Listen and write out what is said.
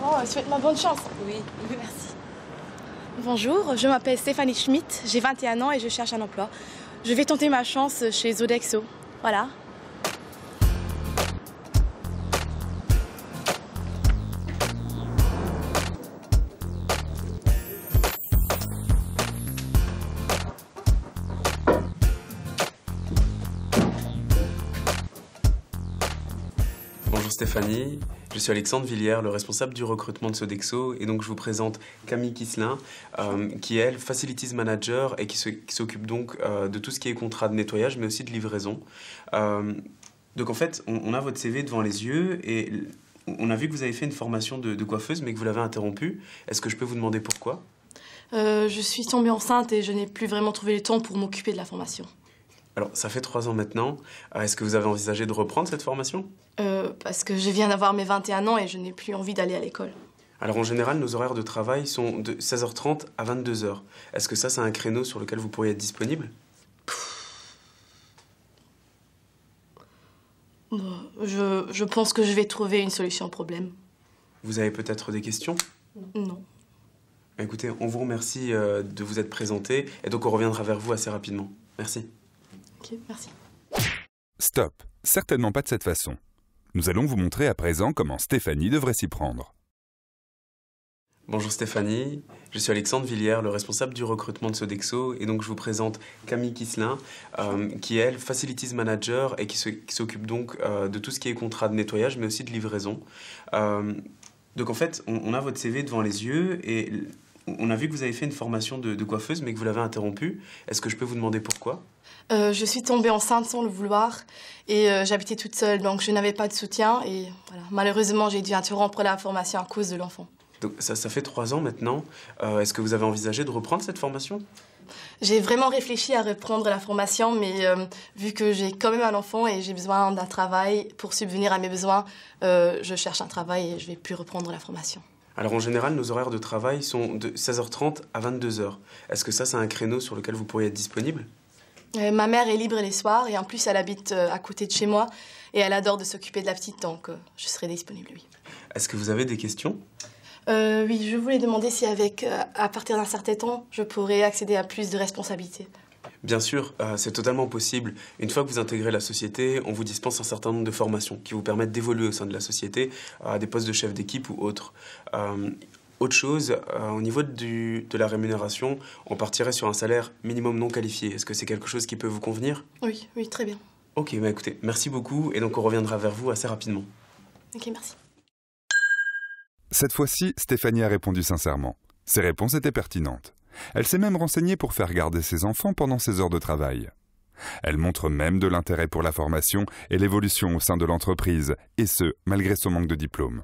Bon, souhaite-moi bonne chance. Oui, merci. Bonjour, je m'appelle Stéphanie Schmitt, j'ai 21 ans et je cherche un emploi. Je vais tenter ma chance chez Sodexo. Voilà. Bonjour Stéphanie, je suis Alexandre Villiers, le responsable du recrutement de Sodexo, et donc je vous présente Camille Kisselin, qui est elle Facilities Manager et qui s'occupe donc de tout ce qui est contrat de nettoyage, mais aussi de livraison. Donc en fait, on a votre CV devant les yeux et on a vu que vous avez fait une formation de coiffeuse, mais que vous l'avez interrompue. Est-ce que je peux vous demander pourquoi? Je suis tombée enceinte et je n'ai plus vraiment trouvé le temps pour m'occuper de la formation. Alors, ça fait 3 ans maintenant. Est-ce que vous avez envisagé de reprendre cette formation? Parce que je viens d'avoir mes 21 ans et je n'ai plus envie d'aller à l'école. Alors, en général, nos horaires de travail sont de 16h30 à 22h. Est-ce que ça, c'est un créneau sur lequel vous pourriez être disponible? Je pense que je vais trouver une solution au problème. Vous avez peut-être des questions? Non. Écoutez, on vous remercie de vous être présenté et donc on reviendra vers vous assez rapidement. Merci. Ok, merci. Stop, certainement pas de cette façon. Nous allons vous montrer à présent comment Stéphanie devrait s'y prendre. Bonjour Stéphanie, je suis Alexandre Villiers, le responsable du recrutement de Sodexo, et donc je vous présente Camille Kisselin, qui est elle Facilities Manager et qui s'occupe donc de tout ce qui est contrat de nettoyage, mais aussi de livraison. Donc en fait, on a votre CV devant les yeux et on a vu que vous avez fait une formation de coiffeuse, mais que vous l'avez interrompue. Est-ce que je peux vous demander pourquoi? Je suis tombée enceinte sans le vouloir et j'habitais toute seule, donc je n'avais pas de soutien. Et voilà. Malheureusement, j'ai dû interrompre la formation à cause de l'enfant. Donc ça fait 3 ans maintenant. Est-ce que vous avez envisagé de reprendre cette formation? J'ai vraiment réfléchi à reprendre la formation, mais vu que j'ai quand même un enfant et j'ai besoin d'un travail pour subvenir à mes besoins, je cherche un travail et je ne vais plus reprendre la formation. Alors en général, nos horaires de travail sont de 16h30 à 22h. Est-ce que ça, c'est un créneau sur lequel vous pourriez être disponible? Ma mère est libre les soirs et en plus, elle habite à côté de chez moi et elle adore de s'occuper de la petite, donc je serai disponible, oui. Est-ce que vous avez des questions? Oui, je voulais demander si à partir d'un certain temps, je pourrais accéder à plus de responsabilités. Bien sûr, c'est totalement possible. Une fois que vous intégrez la société, on vous dispense un certain nombre de formations qui vous permettent d'évoluer au sein de la société à des postes de chef d'équipe ou autres. Autre chose, au niveau de la rémunération, on partirait sur un salaire minimum non qualifié. Est-ce que c'est quelque chose qui peut vous convenir? Oui, oui, très bien. Ok, bah écoutez, merci beaucoup et donc on reviendra vers vous assez rapidement. Ok, merci. Cette fois-ci, Stéphanie a répondu sincèrement. Ses réponses étaient pertinentes. Elle s'est même renseignée pour faire garder ses enfants pendant ses heures de travail. Elle montre même de l'intérêt pour la formation et l'évolution au sein de l'entreprise, et ce, malgré son manque de diplôme.